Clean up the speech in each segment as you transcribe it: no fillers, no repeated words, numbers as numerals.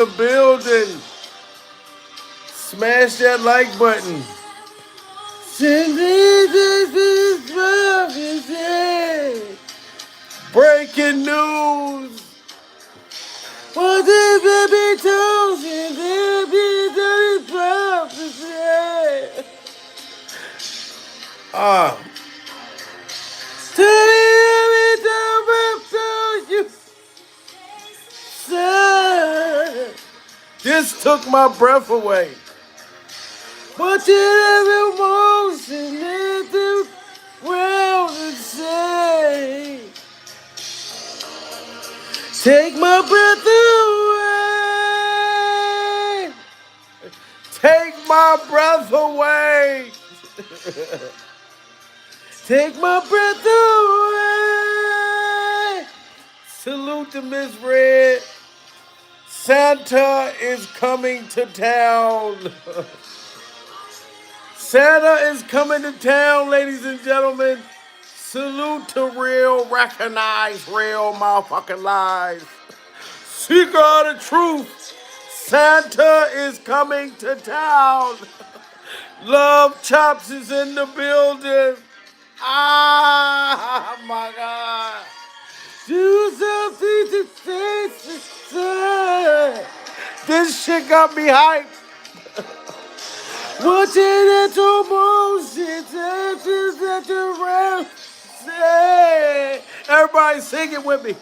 The building. Smash that like button. Breaking news. What if it be told? Ah. This took my breath away. What did every emotion in the world to say? Take my breath away. Take my breath away. Take my breath away. Salute to Miss Red. Santa is coming to town. Santa is coming to town, ladies and gentlemen. Salute to real, recognize real motherfucking lies. Seeker of the truth. Santa is coming to town. Love Chops is in the building. Ah, my God. Do something to face the sun. This shit got me hyped. Watching it almost, it's at the round. Say, everybody sing it with me.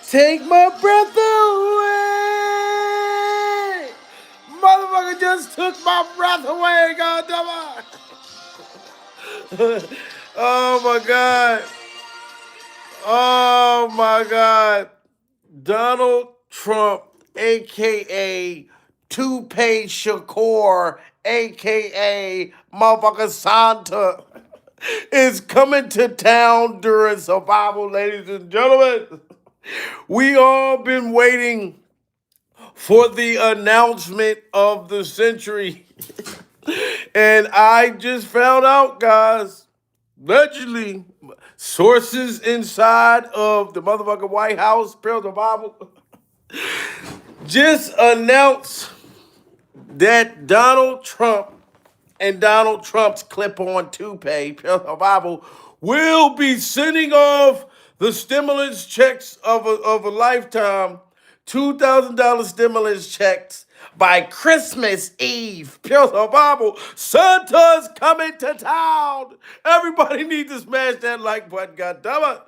Take my breath away. Motherfucker just took my breath away, goddammit. Oh my God. Oh my God. Donald Trump, aka Toupee Shakur, aka motherfucker Santa, is coming to town during survival, ladies and gentlemen. We all been waiting for the announcement of the century. And I just found out, guys, allegedly, sources inside of the motherfucking White House, Pearl Survival, just announced that Donald Trump and Donald Trump's clip-on toupee, Pearl Survival, will be sending off the stimulus checks of a lifetime, $2,000 stimulus checks by Christmas Eve. Pure Survival, Santa's coming to town. Everybody needs to smash that like button, goddammit.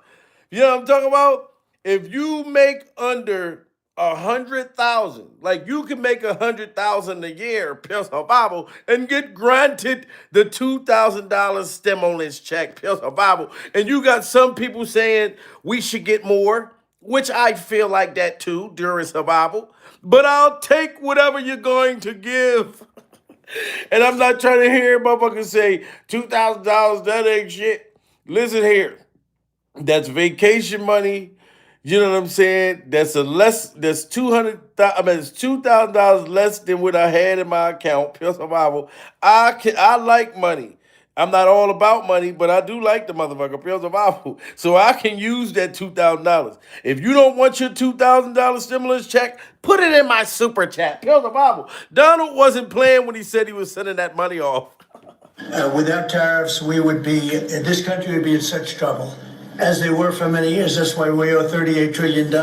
You know what I'm talking about? If you make under 100,000, like you can make 100,000 a year, Pure Survival, and get granted the $2,000 stimulus check, Pure Survival. And you got some people saying we should get more, which I feel like that too during survival. But I'll take whatever you're going to give. And I'm not trying to hear motherfuckers say $2,000, that ain't shit. Listen here. That's vacation money. You know what I'm saying? That's 200. I mean, it's $2,000 less than what I had in my account. Pure survival. I like money. I'm not all about money, but I do like the motherfucker. Pure survival. So I can use that $2,000. If you don't want your $2,000 stimulus check, put it in my super chat. Pure survival. Donald wasn't playing when he said he was sending that money off. Without tariffs, this country would be in such trouble, as they were for many years. That's why we owe $38 trillion.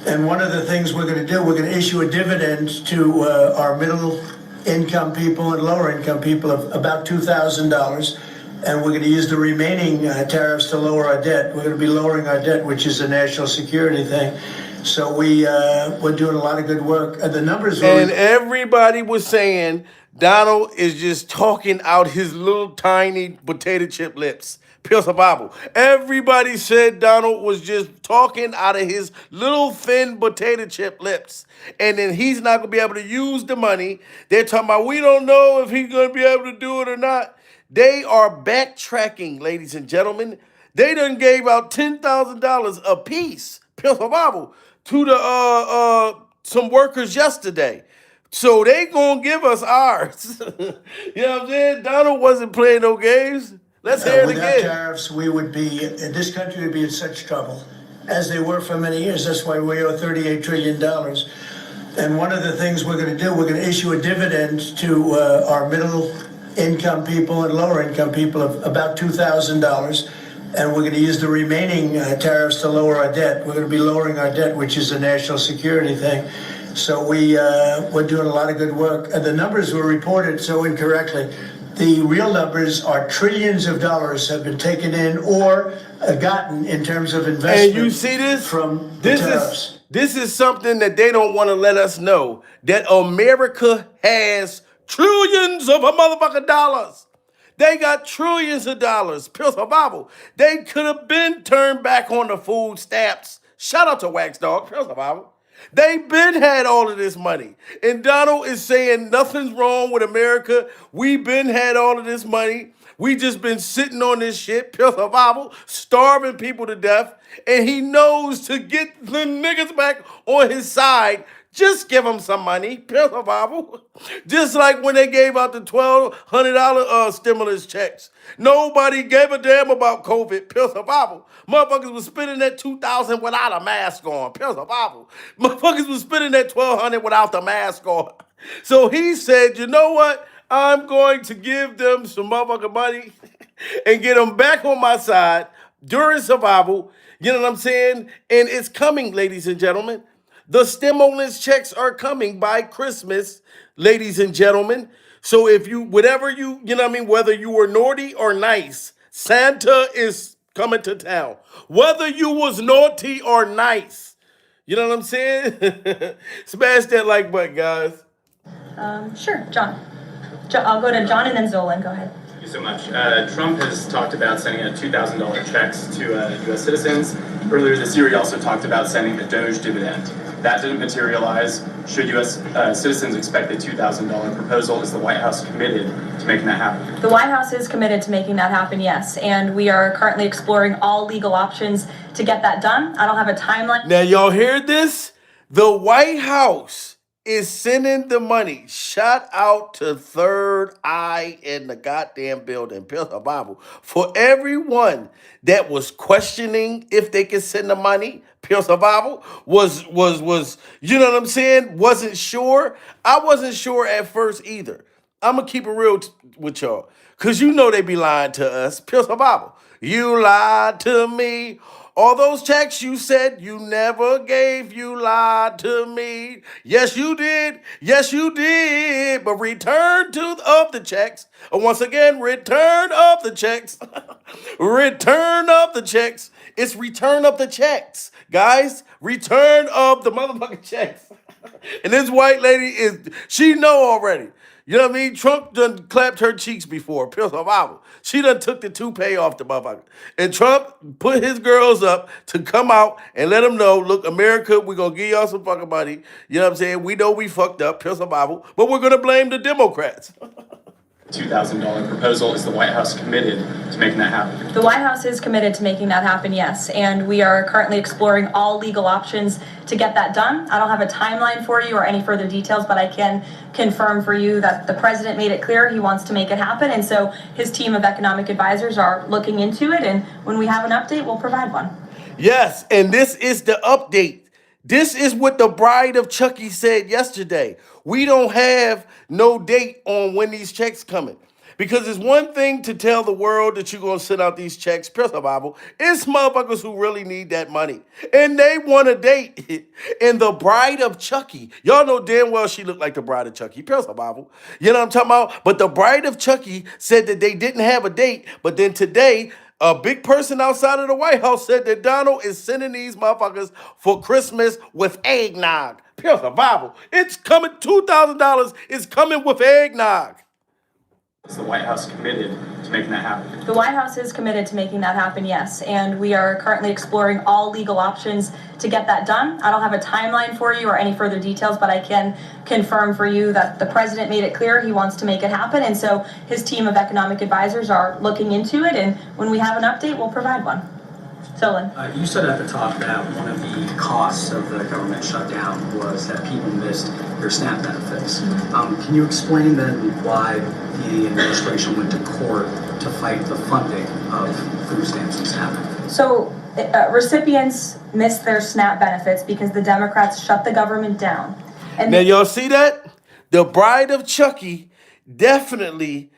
And one of the things we're going to do, we're going to issue a dividend to our middle income people and lower income people of about $2,000. And we're going to use the remaining tariffs to lower our debt. We're going to be lowering our debt, which is a national security thing. So we're doing a lot of good work. The numbers really... And everybody was saying Donald is just talking out his little tiny potato chip lips. Pure survival. Everybody said Donald was just talking out of his little thin potato chip lips. And then he's not going to be able to use the money. They're talking about, we don't know if he's going to be able to do it or not. They are backtracking, ladies and gentlemen. They done gave out $10,000 a piece, Pure survival, to the some workers yesterday. So they gonna give us ours. You know what I'm saying? Donald wasn't playing no games. Let's hear it Without again. tariffs, this country would be in such trouble, as they were for many years. That's why we owe $38 trillion. And one of the things we're going to do, we're going to issue a dividend to our middle income people and lower income people of about $2,000. And we're going to use the remaining tariffs to lower our debt. We're going to be lowering our debt, which is a national security thing. So we're doing a lot of good work. And the numbers were reported so incorrectly. The real numbers are trillions of dollars have been taken in or gotten in terms of investment. And you see this? From the tariffs. This is something that they don't want to let us know, that America has trillions of a motherfucking dollars. They got trillions of dollars. Pure survival. They could have been turned back on the food stamps. Shout out to Wax Dog. Pure survival. They been had all of this money. And Donald is saying nothing's wrong with America. We been had all of this money. We just been sitting on this shit, pure survival, starving people to death. And he knows to get the niggas back on his side, just give them some money, pure survival. Just like when they gave out the $1,200 stimulus checks. Nobody gave a damn about COVID, pure survival. Motherfuckers was spending that $2,000 without a mask on, pure survival. Motherfuckers was spending that $1,200 without the mask on. So he said, you know what? I'm going to give them some motherfucking money and get them back on my side during survival. You know what I'm saying? And it's coming, ladies and gentlemen. The stimulus checks are coming by Christmas, ladies and gentlemen. So if you, whatever you know what I mean, whether you were naughty or nice, Santa is coming to town. Whether you was naughty or nice, you know what I'm saying? Smash that like button, guys. Sure, John. I'll go to John and then Zolan. Go ahead. Thank you so much. Trump has talked about sending out $2,000 checks to U.S. citizens. Earlier this year, he also talked about sending the Doge dividend. That didn't materialize. Should U.S. Citizens expect a $2,000 proposal? Is the White House committed to making that happen? The White House is committed to making that happen, yes. And we are currently exploring all legal options to get that done. I don't have a timeline. Now, y'all hear this? The White House is sending the money. Shout out to Third Eye in the goddamn building, Pure Bible. For everyone that was questioning if they could send the money, Pure Survival was you know what I'm saying? Wasn't sure. I wasn't sure at first either. I'm gonna keep it real with y'all, cause you know they be lying to us. Pure Survival. You lied to me. All those checks you said you never gave, you lied to me. Yes, you did. Yes, you did. But return of the checks. Once again, return of the checks. Return of the checks. It's return of the checks. Guys, return of the motherfucking checks. And this white lady she know already. You know what I mean? Trump done clapped her cheeks before, pure survival. She done took the toupee off the motherfucker. And Trump put his girls up to come out and let them know, look, America, we're going to give y'all some fucking money. You know what I'm saying? We know we fucked up, pure survival, but we're going to blame the Democrats. $2,000 proposal. Is the White House committed to making that happen? The White House is committed to making that happen, yes. And we are currently exploring all legal options to get that done. I don't have a timeline for you or any further details, but I can confirm for you that the president made it clear he wants to make it happen. And so his team of economic advisors are looking into it. And when we have an update, we'll provide one. Yes, and this is the update. This is what the bride of Chucky said yesterday. We don't have no date on when these checks coming. Because it's one thing to tell the world that you're going to send out these checks, pure survival. It's motherfuckers who really need that money. And they want a date. And the bride of Chucky, y'all know damn well she looked like the bride of Chucky, pure survival. You know what I'm talking about? But the bride of Chucky said that they didn't have a date. But then today, a big person outside of the White House said that Donald is sending these motherfuckers for Christmas with eggnog. Pure survival. It's coming, $2,000 is coming with eggnog. Is the White House committed to making that happen? The White House is committed to making that happen, yes. And we are currently exploring all legal options to get that done. I don't have a timeline for you or any further details, but I can confirm for you that the president made it clear he wants to make it happen. And so his team of economic advisors are looking into it. And when we have an update, we'll provide one. Zolan. You said at the top that one of the costs of the government shutdown was that people missed their SNAP benefits. Can you explain then why the administration went to court to fight the funding of food stamps and SNAP? So recipients missed their SNAP benefits because the Democrats shut the government down. And Now y'all see that? The Bride of Chucky definitely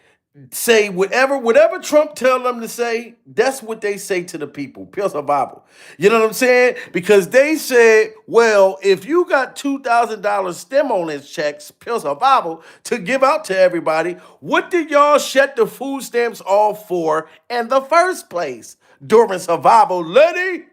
say whatever Trump tell them to say, that's what they say to the people. Pure survival. You know what I'm saying? Because they said, well, if you got $2,000 stimulus checks, pure survival, to give out to everybody, what did y'all shut the food stamps off for in the first place? During survival, Letty,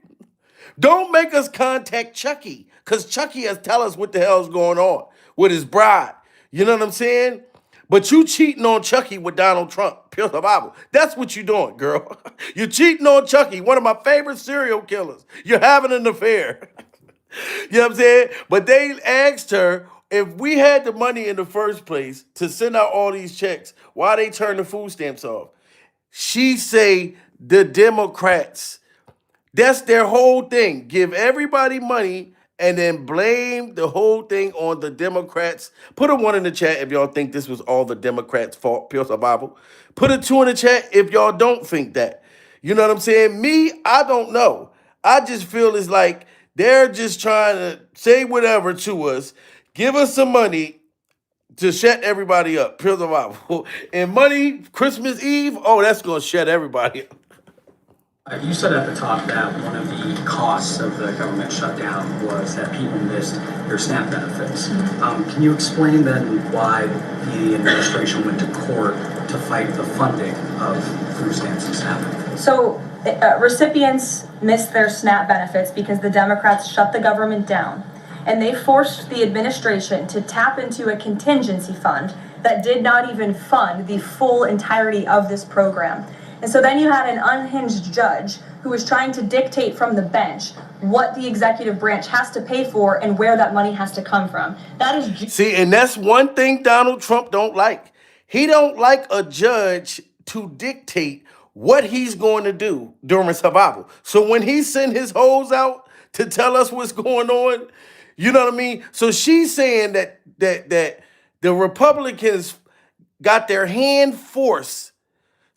don't make us contact Chucky, because Chucky has tell us what the hell's going on with his bride. You know what I'm saying? But you cheating on Chucky with Donald Trump. Pure survival. That's what you doing, girl. You're cheating on Chucky, one of my favorite serial killers. You're having an affair. You know what I'm saying? But they asked her if we had the money in the first place to send out all these checks, why they turn the food stamps off? She say the Democrats. That's their whole thing. Give everybody money and then blame the whole thing on the Democrats. Put a 1 in the chat if y'all think this was all the Democrats' fault, pure survival. Put a 2 in the chat if y'all don't think that. You know what I'm saying? Me, I don't know. I just feel it's like they're just trying to say whatever to us, give us some money to shut everybody up, pure survival. And money, Christmas Eve, oh, that's going to shut everybody up. You said at the top that one of the costs of the government shutdown was that people missed their SNAP benefits. Can you explain then why the administration went to court to fight the funding of food stamps and SNAP? so recipients missed their SNAP benefits because the Democrats shut the government down. And they forced the administration to tap into a contingency fund that did not even fund the full entirety of this program. And so then you had an unhinged judge who was trying to dictate from the bench what the executive branch has to pay for and where that money has to come from. That is See, and that's one thing Donald Trump don't like. He don't like a judge to dictate what he's going to do during survival. So when he sent his hoes out to tell us what's going on, you know what I mean? So she's saying that the Republicans got their hand forced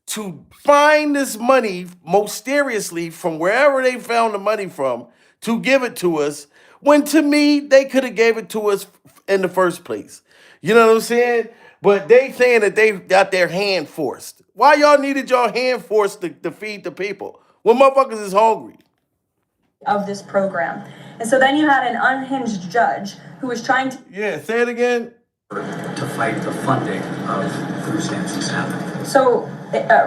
to find this money mysteriously from wherever they found the money from to give it to us, when to me they could have gave it to us in the first place. You know what I'm saying? But they saying that they got their hand forced. Why y'all needed your hand forced to feed the people? Well, motherfuckers is hungry. of this program. And so then you had an unhinged judge who was trying to Yeah, say it again. To fight the funding of food stamps and SNAP. So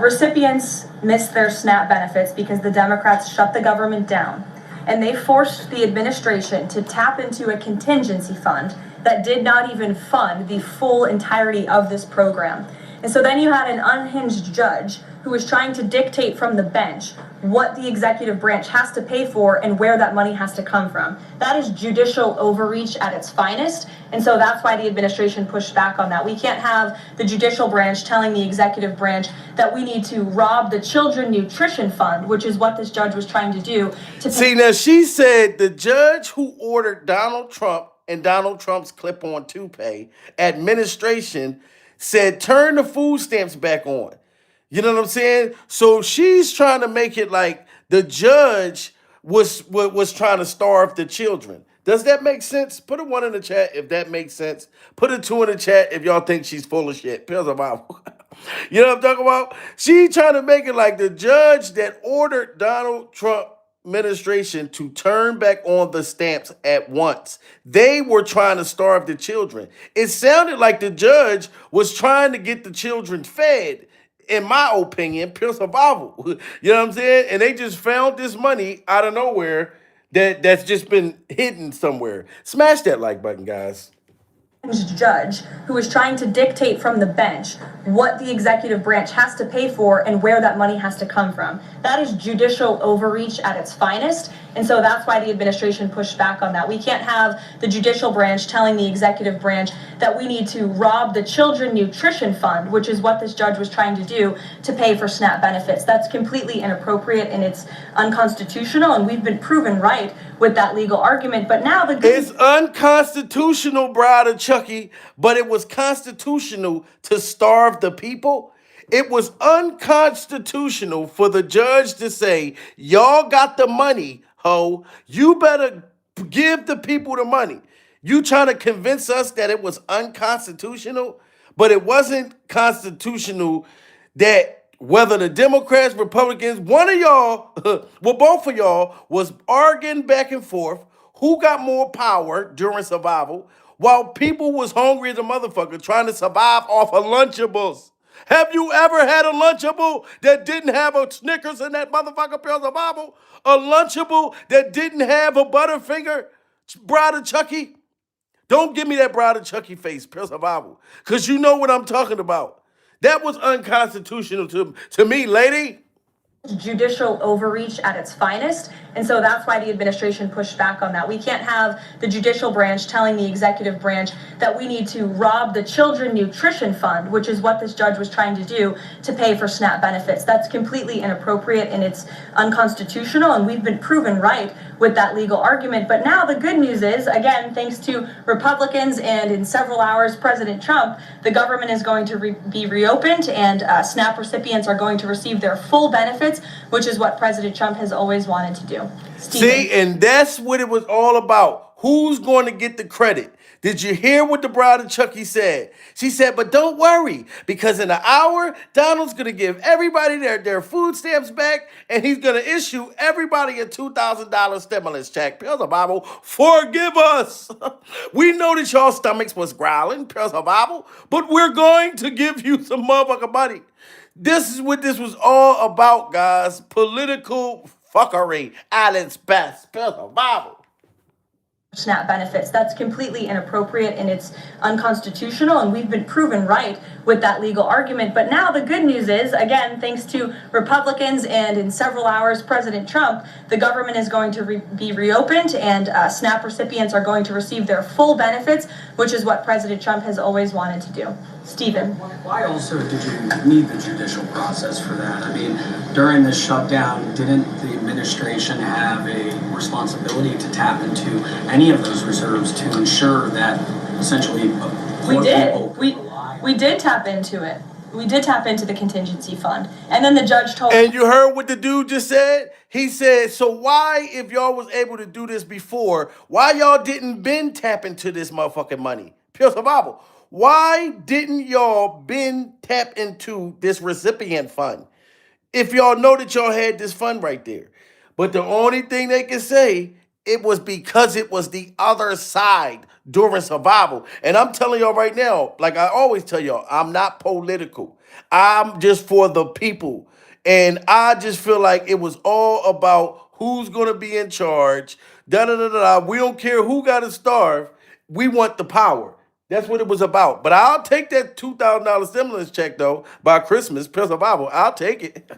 recipients missed their SNAP benefits because the Democrats shut the government down. And they forced the administration to tap into a contingency fund that did not even fund the full entirety of this program. And so then you had an unhinged judge who was trying to dictate from the bench what the executive branch has to pay for and where that money has to come from. That is judicial overreach at its finest. And so that's why the administration pushed back on that. We can't have the judicial branch telling the executive branch that we need to rob the Children Nutrition Fund, which is what this judge was trying to do. See, now she said the judge who ordered Donald Trump and Donald Trump's clip-on toupee administration said turn the food stamps back on. You know what I'm saying? So she's trying to make it like the judge was trying to starve the children. Does that make sense? Put a 1 in the chat if that makes sense. Put a 2 in the chat if y'all think she's full of shit. Pills of Bible. You know what I'm talking about? She trying to make it like the judge that ordered Donald Trump administration to turn back on the stamps at once. They were trying to starve the children. It sounded like the judge was trying to get the children fed. In my opinion, pure survival. You know what I'm saying? And they just found this money out of nowhere that's just been hidden somewhere. Smash that like button, guys. Judge who was trying to dictate from the bench what the executive branch has to pay for and where that money has to come from. That is judicial overreach at its finest. And so that's why the administration pushed back on that. We can't have the judicial branch telling the executive branch that we need to rob the Children Nutrition Fund, which is what this judge was trying to do to pay for SNAP benefits. That's completely inappropriate and it's unconstitutional. And we've been proven right with that legal argument. But now it's unconstitutional, Bride of Chucky, but it was constitutional to starve the people. It was unconstitutional for the judge to say, y'all got the money, ho. You better give the people the money. You trying to convince us that it was unconstitutional, but it wasn't constitutional that whether the Democrats, Republicans, one of y'all, well, both of y'all was arguing back and forth who got more power during survival while people was hungry as a motherfucker trying to survive off of Lunchables. Have you ever had a Lunchable that didn't have a Snickers in that motherfucker pure survival? A Lunchable that didn't have a Butterfinger Bride of Chucky? Don't give me that Bride of Chucky face, pure survival, because you know what I'm talking about. That was unconstitutional to me, lady. Judicial overreach at its finest. And so that's why the administration pushed back on that. We can't have the judicial branch telling the executive branch that we need to rob the Children Nutrition Fund, which is what this judge was trying to do, to pay for SNAP benefits. That's completely inappropriate and it's unconstitutional. And we've been proven right with that legal argument. But now the good news is, again, thanks to Republicans and in several hours, President Trump, the government is going to be reopened and SNAP recipients are going to receive their full benefits, which is what President Trump has always wanted to do. Stephen. See, and that's what it was all about. Who's going to get the credit? Did you hear what the Bride of Chucky said? She said, but don't worry, because in an hour, Donald's going to give everybody their food stamps back, and he's going to issue everybody a $2,000 stimulus check. Pure Bible, forgive us. We know that y'all stomachs was growling, Pure Bible, but we're going to give you some motherfucking money. This is what this was all about, guys. Political fuckery at its best. Pure Bible. SNAP benefits. That's completely inappropriate and it's unconstitutional, and we've been proven right with that legal argument. But now the good news is, again, thanks to Republicans and in several hours, President Trump, the government is going to be reopened and SNAP recipients are going to receive their full benefits, which is what President Trump has always wanted to do. Stephen. Why also did you need the judicial process for that? I mean, during this shutdown, didn't the administration have a responsibility to tap into any of those reserves to ensure that essentially We did. people We did tap into it. We did tap into the contingency fund. And then the judge told And you heard what the dude just said? He said, so why, if y'all was able to do this before, why y'all didn't been tap into this motherfucking money? Pure survival. Why didn't y'all been tap into this recipient fund? If y'all know that y'all had this fund right there. But the only thing they can say, it was because it was the other side during survival. And I'm telling y'all right now, like I always tell y'all, I'm not political. I'm just for the people. And I just feel like it was all about who's going to be in charge. Da da da da. We don't care who got to starve. We want the power. That's what it was about. But I'll take that $2,000 stimulus check, though, by Christmas, pure survival. I'll take it.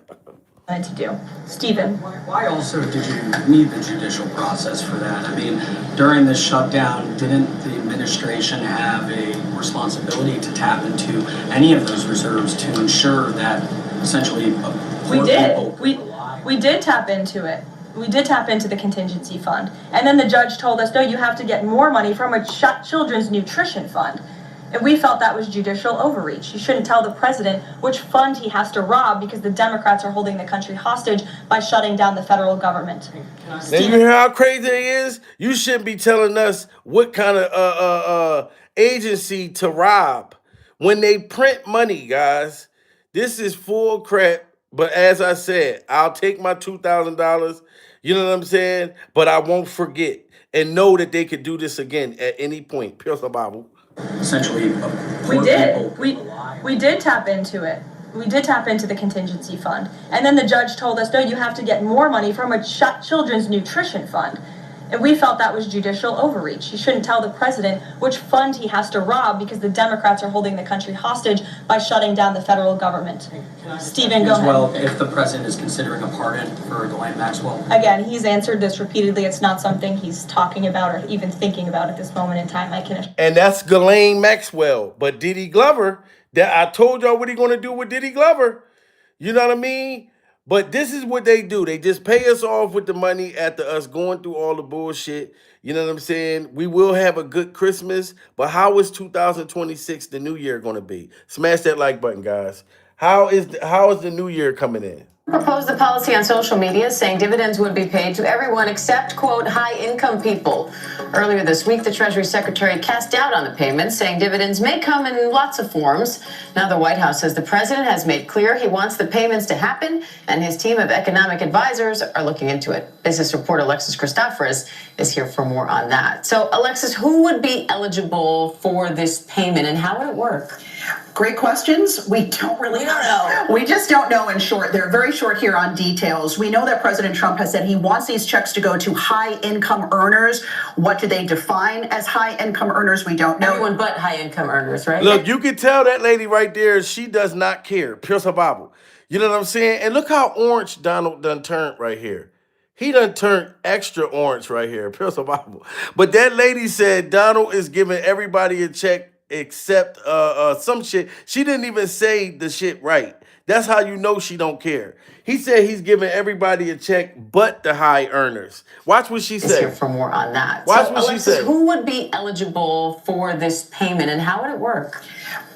to do. Stephen. Why also did you need the judicial process for that? I mean, during this shutdown, didn't the administration have a responsibility to tap into any of those reserves to ensure that essentially We poor did. people could rely We did tap into it. We did tap into the contingency fund. And then the judge told us, no, you have to get more money from a Children's Nutrition Fund. And we felt that was judicial overreach. You shouldn't tell the president which fund he has to rob because the Democrats are holding the country hostage by shutting down the federal government. Now you hear how crazy it is? You shouldn't be telling us what kind of agency to rob. When they print money, guys, this is full crap. But as I said, I'll take my $2,000. You know what I'm saying? But I won't forget and know that they could do this again at any point. Pure survival. essentially We poor did. people could rely We did tap into it. We did tap into the contingency fund. And then the judge told us, no, you have to get more money from a Children's Nutrition Fund. And we felt that was judicial overreach. You shouldn't tell the president which fund he has to rob because the Democrats are holding the country hostage by shutting down the federal government. Stephen, go as ahead. well if the president is considering a pardon for Ghislaine Maxwell. Again, he's answered this repeatedly. It's not something he's talking about or even thinking about at this moment in time. I can And that's Ghislaine Maxwell. But Diddy Glover, that I told y'all what he gonna do with Diddy Glover. You know what I mean? But this is what they do. They just pay us off with the money after us going through all the bullshit. You know what I'm saying? We will have a good Christmas, but how is 2026, the new year, gonna be? Smash that like button, guys. How is the new year coming in? Proposed the policy on social media, saying dividends would be paid to everyone except, quote, high-income people. Earlier this week, the Treasury Secretary cast doubt on the payments, saying dividends may come in lots of forms. Now the White House says the president has made clear he wants the payments to happen, and his team of economic advisors are looking into it. Business reporter Alexis Christoforous is here for more on that. So, Alexis, who would be eligible for this payment, and how would it work? Great questions. We don't really know. We just don't know in short. They're very short here on details. We know that President Trump has said he wants these checks to go to high-income earners. What do they define as high-income earners? We don't know. Everyone but high-income earners, right? Look, you can tell that lady right there, she does not care. Pure survival. You know what I'm saying? And look how orange Donald done turned right here. He done turned extra orange right here. Pure survival. But that lady said Donald is giving everybody a check except some shit. She didn't even say the shit right. That's how you know she don't care. He said he's giving everybody a check but the high earners. Watch what she Is here said. for more on that. Watch So, what she Alexis, said. who would be eligible for this payment, and how would it work?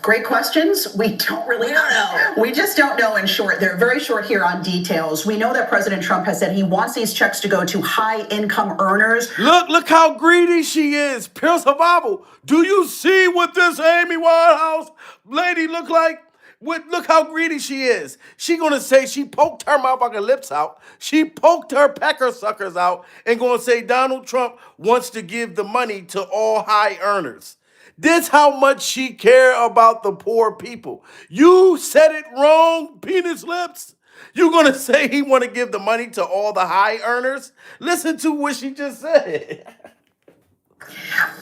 Great questions. We don't really know. We just don't know in short. They're very short here on details. We know that President Trump has said he wants these checks to go to high-income earners. Look how greedy she is. Pure survival. Do you see what this Amy Winehouse lady look like? Look how greedy she is. She gonna say she poked her motherfucking lips out. She poked her pecker suckers out and gonna say Donald Trump wants to give the money to all high earners. This how much she care about the poor people. You said it wrong, penis lips. You gonna say he want to give the money to all the high earners? Listen to what she just said.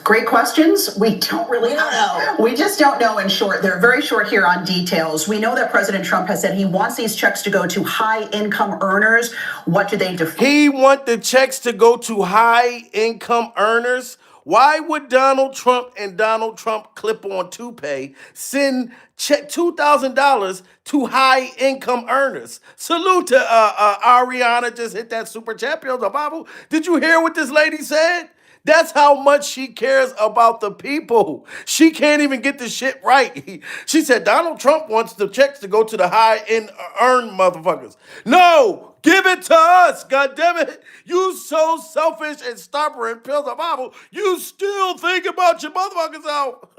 Great questions. We don't really know. We just don't know in short. They're very short here on details. We know that President Trump has said he wants these checks to go to high-income earners. What do they define? He want the checks to go to high income earners. Why would Donald Trump and Donald Trump clip-on toupee send check $2,000 to high income earners? Salute to Ariana, just hit that super champion the Bible. Did you hear what this lady said? That's how much she cares about the people. She can't even get the shit right. She said Donald Trump wants the checks to go to the high-end earned motherfuckers. No, give it to us, goddammit. You so selfish and stubborn, pills of Bible, you still think about your motherfuckers out.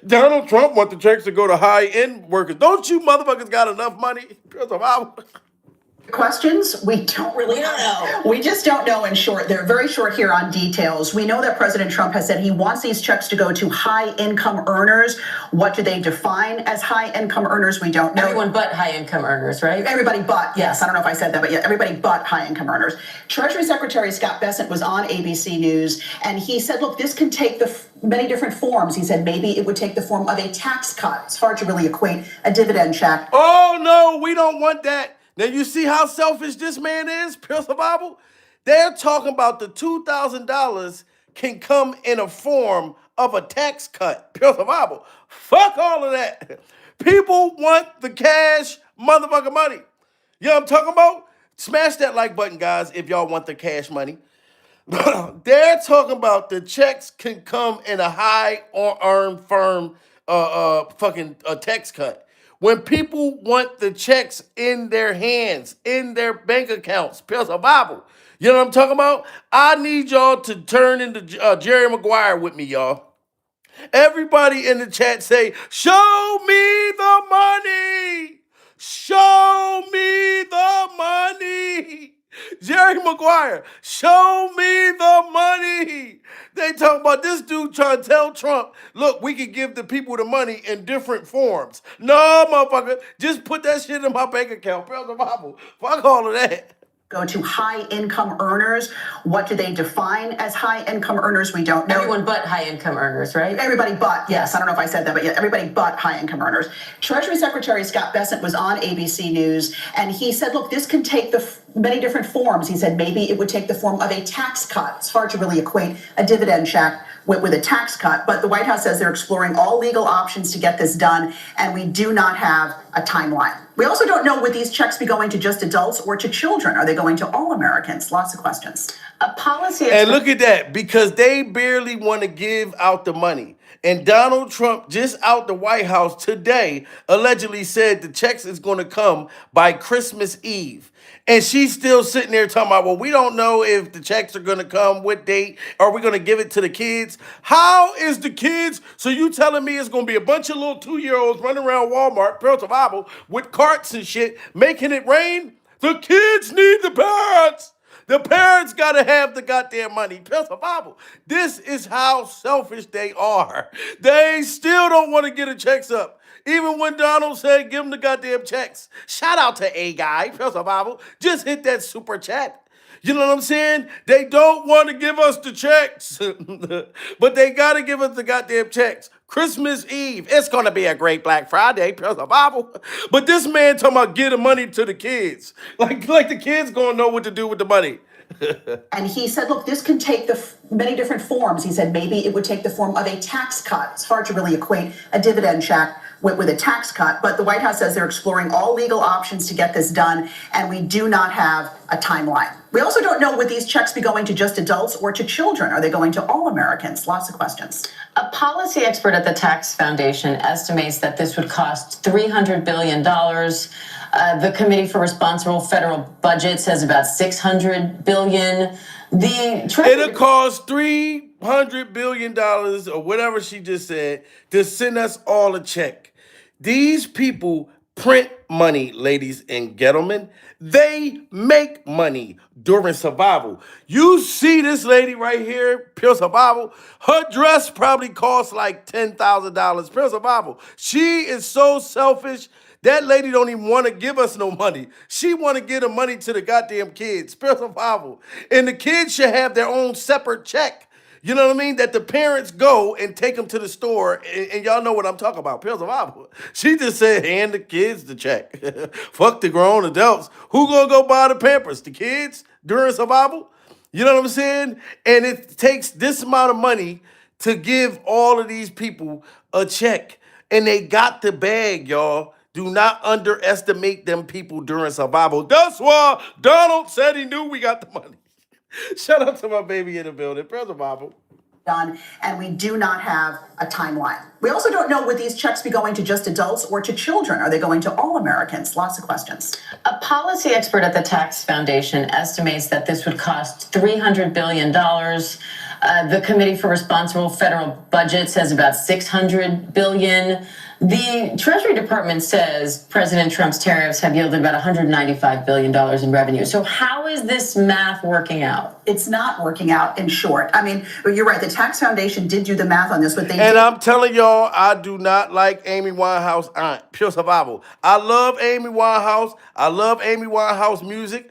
Donald Trump wants the checks to go to high-end workers. Don't you motherfuckers got enough money? Pills of Bible. Questions? We don't really know. We just don't know in short. They're very short here on details. We know that President Trump has said he wants these checks to go to high-income earners. What do they define as high-income earners? We don't know. Everyone but high-income earners, right? Everybody but, yes, I don't know if I said that, but yeah, everybody but high-income earners. Treasury Secretary Scott Bessent was on ABC News, and he said, look, this can take many different forms. He said maybe it would take the form of a tax cut. It's hard to really equate a dividend check. Oh, no, we don't want that. Now, you see how selfish this man is, Pure Survival? They're talking about the $2,000 can come in a form of a tax cut. Pure Survival. Fuck all of that. People want the cash motherfucking money. You know what I'm talking about? Smash that like button, guys, if y'all want the cash money. They're talking about the checks can come in a high or earned firm tax cut. When people want the checks in their hands, in their bank accounts, Pure Survival. You know what I'm talking about? I need y'all to turn into Jerry Maguire with me, y'all. Everybody in the chat say, show me the money. Show me the money. Jerry Maguire, show me the money. They talking about this dude trying to tell Trump, look, we can give the people the money in different forms. No, motherfucker, just put that shit in my bank account. Fuck all of that. Go to high-income earners. What do they define as high-income earners? We don't know. Everyone but high-income earners, right? Everybody but, yes, I don't know if I said that, but yeah, everybody but high-income earners. Treasury Secretary Scott Bessent was on ABC News, and he said, look, this can take many different forms. He said maybe it would take the form of a tax cut. It's hard to really equate a dividend check with a tax cut, but the White House says they're exploring all legal options to get this done, and we do not have a timeline. We also don't know, would these checks be going to just adults or to children? Are they going to all Americans? Lots of questions. A policy. And look at that, because they barely want to give out the money. And Donald Trump, just out the White House today, allegedly said the checks is going to come by Christmas Eve. And she's still sitting there talking about, well, we don't know if the checks are going to come, what date, are we going to give it to the kids? How is the kids? So you telling me it's going to be a bunch of little 2-year-olds running around Walmart, Pearl Survival, with carts and shit, making it rain? The kids need the parents. The parents gotta have the goddamn money. Pure survival. This is how selfish they are. They still don't want to get the checks up. Even when Donald said, give them the goddamn checks. Shout out to A Guy, Pure Survival. Just hit that super chat. You know what I'm saying? They don't want to give us the checks, but they got to give us the goddamn checks. Christmas Eve, it's going to be a great Black Friday, Pure Survival. But this man talking about getting money to the kids. Like the kids going to know what to do with the money. And he said, look, this can take many different forms. He said maybe it would take the form of a tax cut. It's hard to really equate a dividend check with a tax cut, but the White House says they're exploring all legal options to get this done, and we do not have a timeline. We also don't know, would these checks be going to just adults or to children? Are they going to all Americans? Lots of questions. A policy expert at the Tax Foundation estimates that this would cost $300 billion. The Committee for Responsible Federal Budget says about $600 billion. It'll cost $300 billion or whatever she just said to send us all a check. These people print money, ladies and gentlemen. They make money during survival. You see this lady right here, Pure Survival. Her dress probably costs like $10,000. Pure Survival. She is so selfish. That lady don't even want to give us no money. She want to give the money to the goddamn kids. Pure Survival. And the kids should have their own separate check. You know what I mean? That the parents go and take them to the store, and y'all know what I'm talking about. Pure Survival. She just said, hand the kids the check. Fuck the grown adults. Who gonna go buy the Pampers? The kids during survival? You know what I'm saying? And it takes this amount of money to give all of these people a check. And they got the bag, y'all. Do not underestimate them people during survival. That's why Donald said he knew we got the money. Shout out to my baby in the building. Pure Survival. Done, and we do not have a timeline. We also don't know, would these checks be going to just adults or to children? Are they going to all Americans? Lots of questions. A policy expert at the Tax Foundation estimates that this would cost $300 billion. The Committee for Responsible Federal Budget says about $600 billion. The Treasury Department says President Trump's tariffs have yielded about $195 billion in revenue. So how is this math working out? It's not working out, in short. I mean, you're right. The Tax Foundation did do the math on this, but they And did. I'm telling y'all, I do not like Amy Winehouse aunt. Pure Survival. I love Amy Winehouse. I love Amy Winehouse music.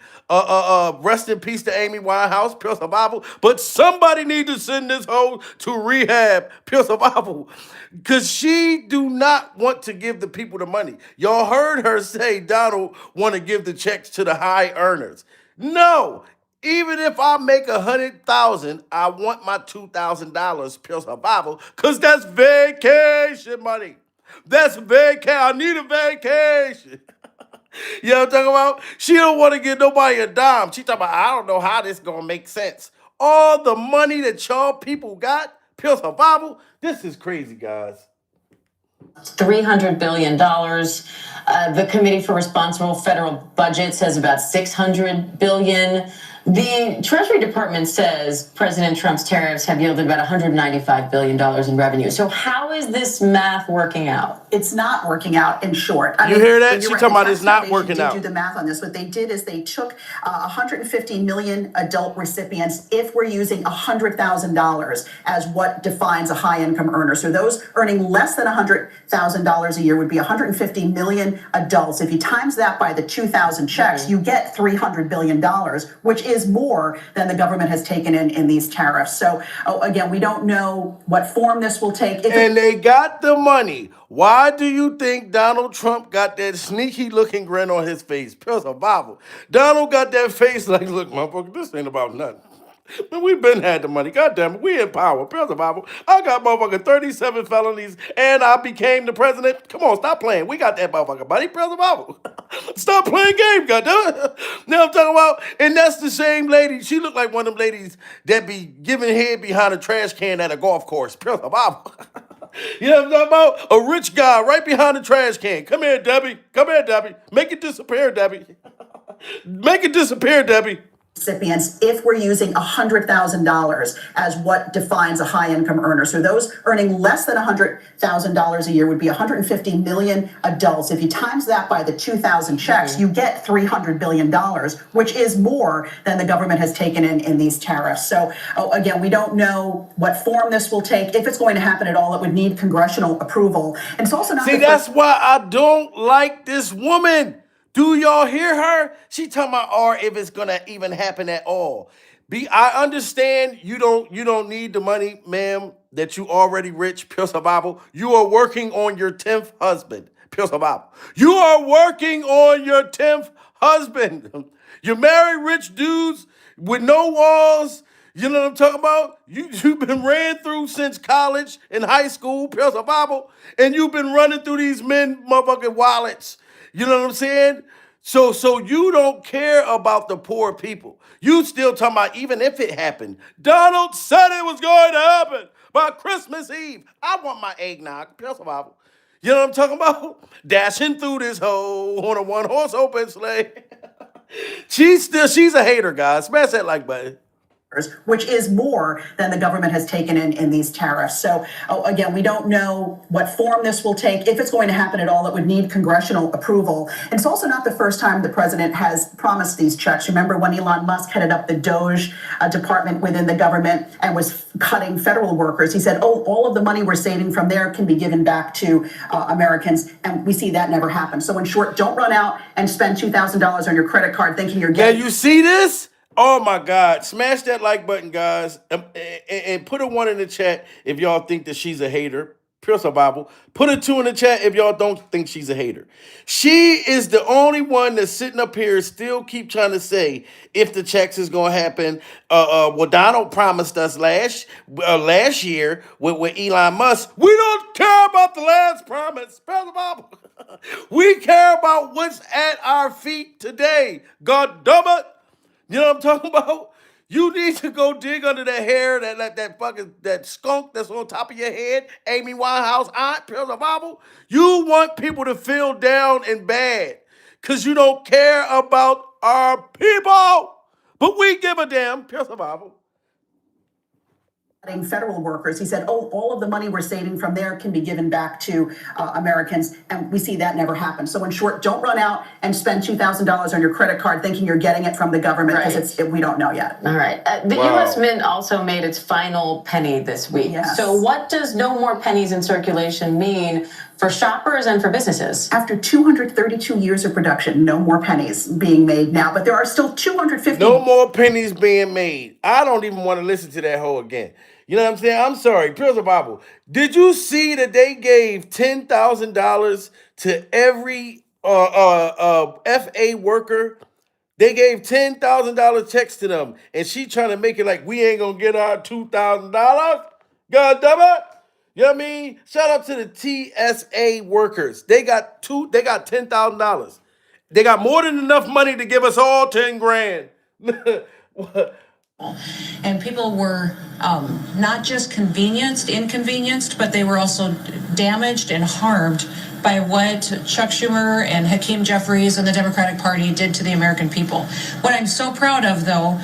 Rest in peace to Amy Winehouse, Pure Survival. But somebody need to send this hoe to rehab, Pure Survival. Because she do not want to give the people the money. Y'all heard her say Donald want to give the checks to the high earners. No. Even if I make $100,000, I want my $2,000 Pure Survival, because that's vacation money. That's vacation. I need a vacation. You know what I'm talking about? She don't want to give nobody a dime. She talking about, I don't know how this gonna make sense. All the money that y'all people got, Pure Survival, this is crazy, guys. $300 billion. The Committee for Responsible Federal Budget says about $600 billion. The Treasury Department says President Trump's tariffs have yielded about $195 billion in revenue. So how is this math working out? It's not working out, in short. You hear that? You're She right. talking about The it's not Tax working Foundation out. did do the math on this. What they did is they took 150 million adult recipients, if we're using $100,000 as what defines a high-income earner. So those earning less than $100,000 a year would be 150 million adults. If you times that by the 2,000 checks, you get $300 billion, which is more than the government has taken in these tariffs. So again, we don't know what form this will take. And they got the money. Why do you think Donald Trump got that sneaky looking grin on his face? Pure Survival. Donald got that face like, look, motherfucker, this ain't about nothing. Man, we been had the money. God damn it, we in power. Pure Survival. I got motherfucker 37 felonies and I became the president. Come on, stop playing. We got that motherfucker, buddy. Pure Survival. Stop playing games, goddammit. Now I'm talking about, and that's the same lady. She looked like one of them ladies that be giving head behind a trash can at a golf course. Pure Survival. You know what I'm talking about? A rich guy right behind the trash can. Come here, Debbie. Come here, Debbie. Make it disappear, Debbie. Make it disappear, Debbie. Recipients if we're using $100,000 as what defines a high income earner. So those earning less than $100,000 a year would be 150 million adults. If you times that by the 2,000 checks, you get $300 billion, which is more than the government has taken in these tariffs. So again, we don't know what form this will take. If it's going to happen at all, it would need congressional approval. And it's also not See, the that's first- why I don't like this woman. Do y'all hear her? She talking about, or if it's gonna even happen at all. I understand you don't need the money, ma'am, that you already rich, pure survival. You are working on your 10th husband, pure survival. You are working on your 10th husband. You marry rich dudes with no walls. You know what I'm talking about? You've been ran through since college and high school, pure survival, and you've been running through these men motherfucking wallets. You know what I'm saying? So you don't care about the poor people. You still talking about even if it happened. Donald said it was going to happen by Christmas Eve. I want my eggnog, pure survival. You know what I'm talking about? Dashing through this hole on a one-horse open sleigh. She's a hater, guys. Smash that like button. which is more than the government has taken in these tariffs. So again, we don't know what form this will take. If it's going to happen at all, it would need congressional approval. And it's also not the first time the president has promised these checks. Remember when Elon Musk headed up the DOGE department within the government and was cutting federal workers? He said, oh, all of the money we're saving from there can be given back to Americans. And we see that never happen. So in short, don't run out and spend $2,000 on your credit card thinking you're getting. Yeah, you see this? Oh my God. Smash that like button, guys. And put a 1 in the chat if y'all think that she's a hater. Pure survival. Put a 2 in the chat if y'all don't think she's a hater. She is the only one that's sitting up here still keep trying to say if the checks is going to happen. Well, Donald promised us last year with Elon Musk. We don't care about the last promise. Pure survival. We care about what's at our feet today. God damn it. You know what I'm talking about? You need to go dig under that hair, that skunk that's on top of your head, Amy Winehouse, aunt, pure survival. You want people to feel down and bad because you don't care about our people. But we give a damn, pure survival. Federal workers. He said, oh, all of the money we're saving from there can be given back to Americans. And we see that never happen. So in short, don't run out and spend $2,000 on your credit card thinking you're getting it from the government because we don't know yet. All right. The U.S. Mint also made its final penny this week. Yes. So what does no more pennies in circulation mean for shoppers and for businesses? After 232 years of production, no more pennies being made now, but there are still 250. No more pennies being made. I don't even want to listen to that whole again. You know what I'm saying? I'm sorry, pure survival. Did you see that they gave $10,000 to every FA worker? They gave $10,000 checks to them, and she trying to make it like we ain't gonna get our $2,000. God damn it! You know what I mean? Shout out to the TSA workers. They got $10,000. They got more than enough money to give us all 10 grand. And people were not just inconvenienced, but they were also damaged and harmed by what Chuck Schumer and Hakeem Jeffries and the Democratic Party did to the American people. What I'm so proud of, though,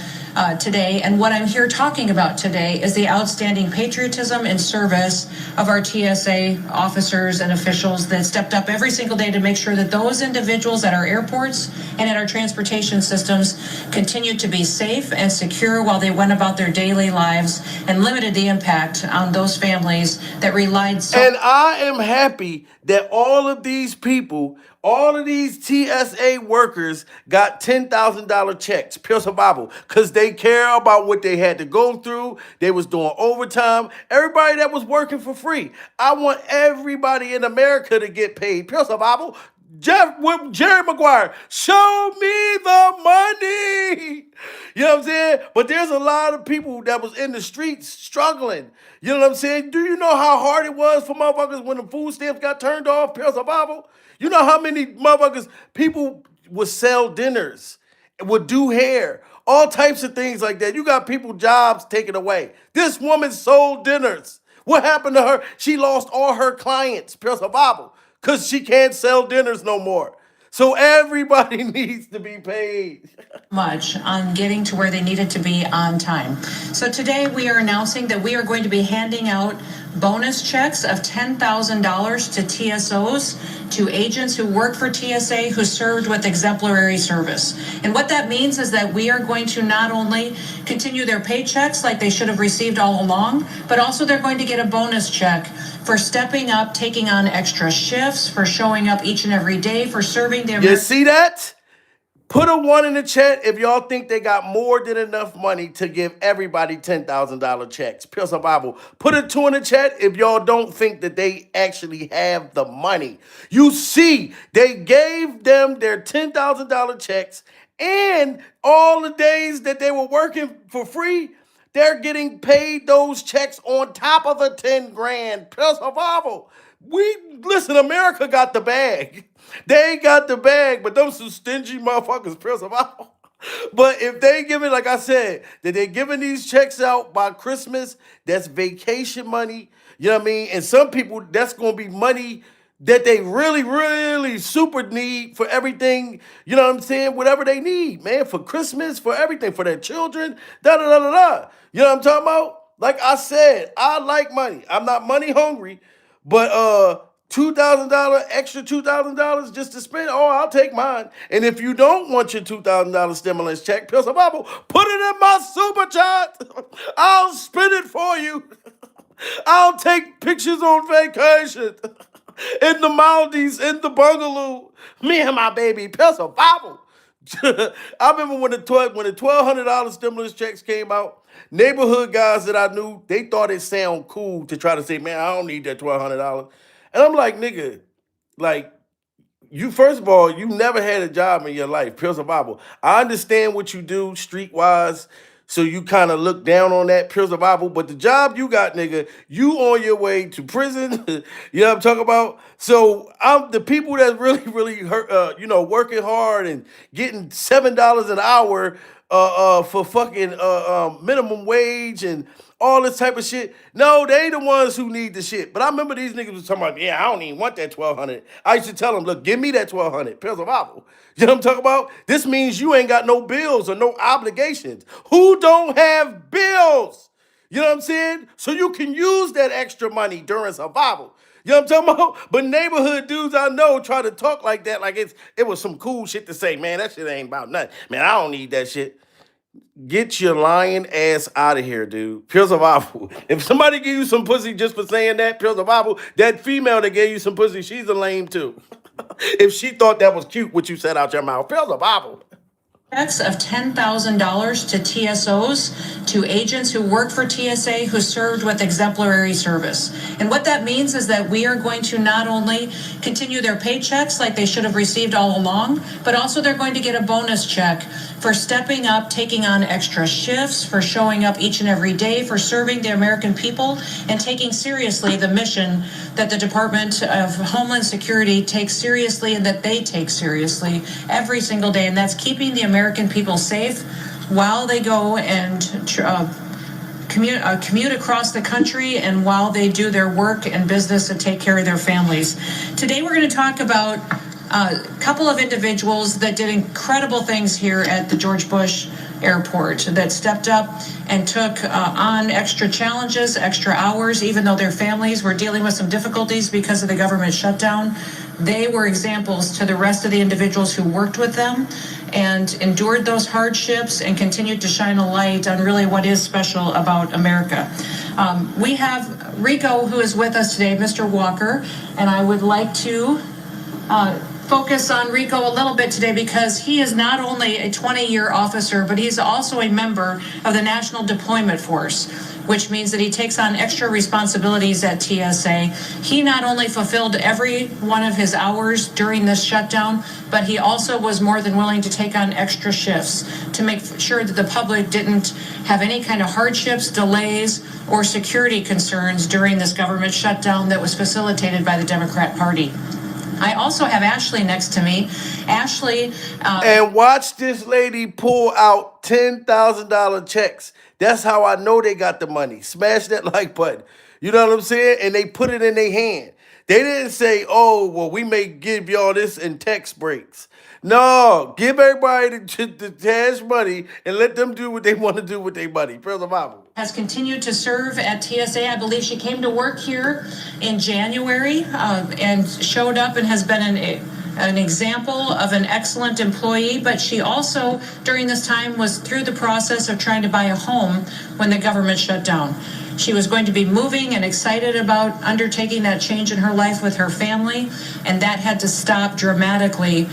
today, and what I'm here talking about today, is the outstanding patriotism and service of our TSA officers and officials that stepped up every single day to make sure that those individuals at our airports and at our transportation systems continued to be safe and secure while they went about their daily lives and limited the impact on those families that relied so. And I am happy that all of these people, all of these TSA workers got $10,000 checks, pure survival, because they care about what they had to go through. They was doing overtime. Everybody that was working for free. I want everybody in America to get paid, pure survival. Jerry Maguire, show me the money. You know what I'm saying? But there's a lot of people that was in the streets struggling. You know what I'm saying? Do you know how hard it was for motherfuckers when the food stamps got turned off, pure survival? You know how many motherfuckers, people would sell dinners, would do hair, all types of things like that. You got people jobs taken away. This woman sold dinners What happened to her? She lost all her clients, pure survival, because she can't sell dinners no more. So everybody needs to be paid. Much on getting to where they needed to be on time. So today we are announcing that we are going to be handing out bonus checks of $10,000 to TSOs, to agents who work for TSA who served with exemplary service. And what that means is that we are going to not only continue their paychecks like they should have received all along, but also they're going to get a bonus check for stepping up, taking on extra shifts, for showing up each and every day, for serving their You see that? Put a 1 in the chat if y'all think they got more than enough money to give everybody $10,000 checks. Pure survival. Put a 2 in the chat if y'all don't think that they actually have the money. You see, they gave them their $10,000 checks, and all the days that they were working for free, they're getting paid those checks on top of the 10 grand. Pure survival. Listen, America got the bag. They ain't got the bag, but those some stingy motherfuckers, pure survival. But if they give it, like I said, that they're giving these checks out by Christmas, that's vacation money. You know what I mean? And some people, that's going to be money that they really, really super need for everything. You know what I'm saying? Whatever they need, man, for Christmas, for everything, for their children, da da da da da. You know what I'm talking about? Like I said, I like money. I'm not money hungry, but $2,000, extra $2,000 just to spend, oh, I'll take mine. And if you don't want your $2,000 stimulus check, Pure Survival, put it in my super chat. I'll spend it for you. I'll take pictures on vacation in the Maldives, in the bungalow. Me and my baby, Pure Survival. I remember when the $1,200 stimulus checks came out, neighborhood guys that I knew, they thought it sound cool to try to say, man, I don't need that $1,200. And I'm like, nigga, like, you, first of all, you never had a job in your life, pure survival. I understand what you do streetwise, so you kind of look down on that, pure survival. But the job you got, nigga, you on your way to prison. You know what I'm talking about? So I'm the people that really, really hurt, working hard and getting $7 an hour for fucking minimum wage and all this type of shit. No, they the ones who need the shit. But I remember these niggas was talking about, yeah, I don't even want that 1,200. I used to tell them, look, give me that 1,200. Pure survival. You know what I'm talking about? This means you ain't got no bills or no obligations. Who don't have bills? You know what I'm saying? So you can use that extra money during survival. You know what I'm talking about? But neighborhood dudes I know try to talk like that, like it was some cool shit to say. Man, that shit ain't about nothing. Man, I don't need that shit. Get your lying ass out of here, dude. Pure survival. If somebody give you some pussy just for saying that, pure survival, that female that gave you some pussy, she's a lame too. If she thought that was cute, what you said out your mouth, pure survival. Checks of $10,000 to TSOs, to agents who work for TSA who served with exemplary service. And what that means is that we are going to not only continue their paychecks like they should have received all along, but also they're going to get a bonus check for stepping up, taking on extra shifts, for showing up each and every day, for serving the American people, and taking seriously the mission that the Department of Homeland Security takes seriously and that they take seriously every single day, and that's keeping the American people safe while they go and commute across the country and while they do their work and business to take care of their families. Today we're going to talk about a couple of individuals that did incredible things here at the George Bush Airport, that stepped up and took on extra challenges, extra hours, even though their families were dealing with some difficulties because of the government shutdown. They were examples to the rest of the individuals who worked with them and endured those hardships and continued to shine a light on really what is special about America. We have Rico, who is with us today, Mr. Walker, and I would like to focus on Rico a little bit today because he is not only a 20-year officer, but he's also a member of the National Deployment Force, which means that he takes on extra responsibilities at TSA. He not only fulfilled every one of his hours during this shutdown, but he also was more than willing to take on extra shifts to make sure that the public didn't have any kind of hardships, delays, or security concerns during this government shutdown that was facilitated by the Democrat Party. I also have Ashley next to me. Ashley. And watch this lady pull out $10,000 checks. That's how I know they got the money. Smash that like button. You know what I'm saying? And they put it in their hand. They didn't say, oh, well, we may give y'all this in tax breaks. No, give everybody the cash money and let them do what they want to do with their money. Praise the Bible. Has continued to serve at TSA. I believe she came to work here in January and showed up and has been an example of an excellent employee, but she also, during this time, was through the process of trying to buy a home when the government shut down. She was going to be moving and excited about undertaking that change in her life with her family, and that had to stop dramatically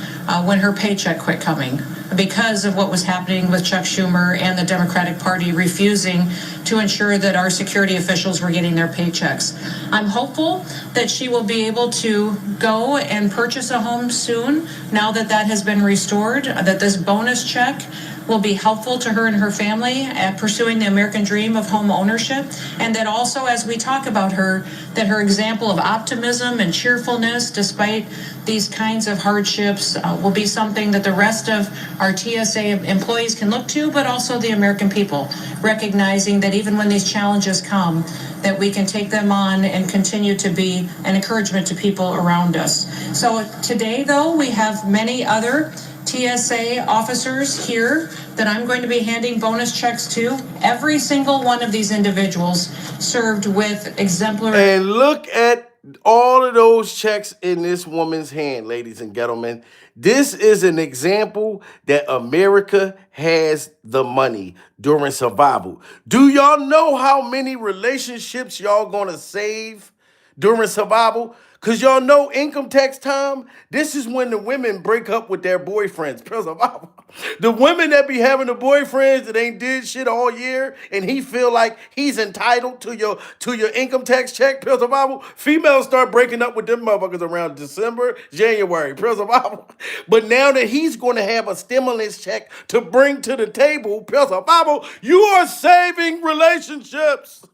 when her paycheck quit coming because of what was happening with Chuck Schumer and the Democratic Party refusing to ensure that our security officials were getting their paychecks. I'm hopeful that she will be able to go and purchase a home soon now that that has been restored, that this bonus check will be helpful to her and her family at pursuing the American dream of home ownership, and that also, as we talk about her, that her example of optimism and cheerfulness despite these kinds of hardships will be something that the rest of our TSA employees can look to, but also the American people, recognizing that even when these challenges come, that we can take them on and continue to be an encouragement to people around us. So today, though, we have many other TSA officers here that I'm going to be handing bonus checks to. Every single one of these individuals served with exemplary. And look at all of those checks in this woman's hand, ladies and gentlemen. This is an example that America has the money during survival. Do y'all know how many relationships y'all gonna save during survival? Because y'all know income tax time, this is when the women break up with their boyfriends. The women that be having the boyfriends that ain't did shit all year and he feel like he's entitled to your income tax check, females start breaking up with them motherfuckers around December, January. But now that he's going to have a stimulus check to bring to the table, you are saving relationships.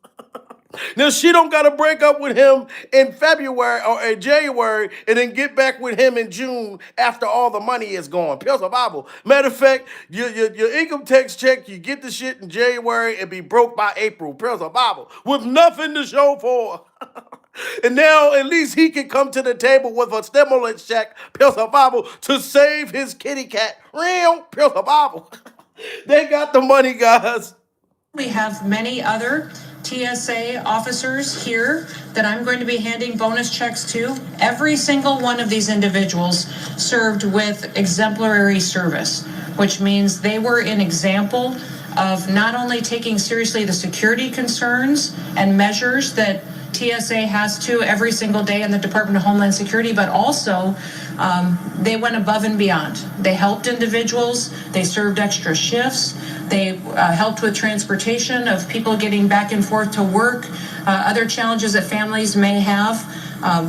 Now, she don't got to break up with him in February or in January and then get back with him in June after all the money is gone. Matter of fact, your income tax check, you get the shit in January and be broke by April. With nothing to show for. And now at least he can come to the table with a stimulus check, to save his kitty cat. They got the money, guys. We have many other TSA officers here that I'm going to be handing bonus checks to. Every single one of these individuals served with exemplary service, which means they were an example of not only taking seriously the security concerns and measures that TSA has to every single day in the Department of Homeland Security, but also they went above and beyond. They helped individuals, they served extra shifts, they helped with transportation of people getting back and forth to work, other challenges that families may have.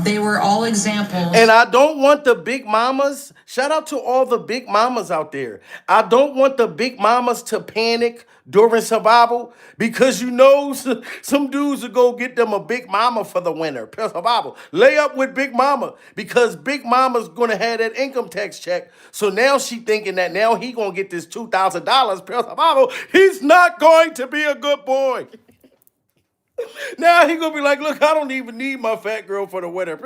They were all examples. And I don't want the big mamas, shout out to all the big mamas out there. I don't want the big mamas to panic during survival because you know some dudes will go get them a big mama for the winter. Lay up with big mama because big mama's going to have that income tax check. So now she thinking that now he going to get this $2,000. He's not going to be a good boy. Now he gonna be like, look, I don't even need my fat girl for the winter.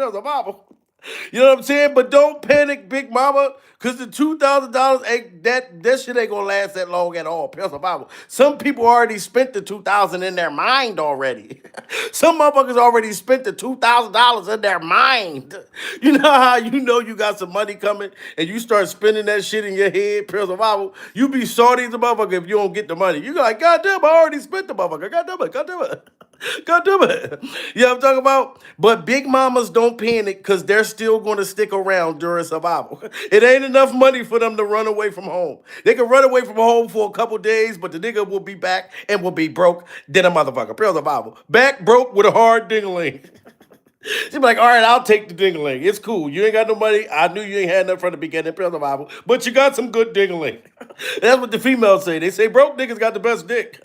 You know what I'm saying? But don't panic, big mama, because the $2,000 ain't that shit ain't gonna last that long at all. Some people already spent the $2,000 in their mind already. Some motherfuckers already spent the $2,000 in their mind. You know how you know you got some money coming and you start spending that shit in your head, you be salty as a motherfucker if you don't get the money. You like, God damn, I already spent the motherfucker. God damn it, God damn it. God damn it. You know what I'm talking about? But big mamas don't panic because they're still going to stick around during survival. It ain't enough money for them to run away from home. They can run away from home for a couple days, but the nigga will be back and will be broke than a motherfucker. Back broke with a hard ding-a-ling. She'd be like, all right, I'll take the ding-a-ling. It's cool. You ain't got no money. I knew you ain't had nothing from the beginning, but you got some good ding-a-ling. That's what the females say. They say broke niggas got the best dick.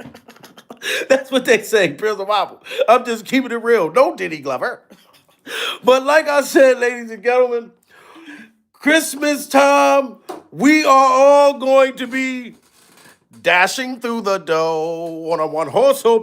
That's what they say, Bible. I'm just keeping it real. No Diddy Glover. But like I said, ladies and gentlemen, Christmas time, we are all going to be dashing through the dough on a one-horse open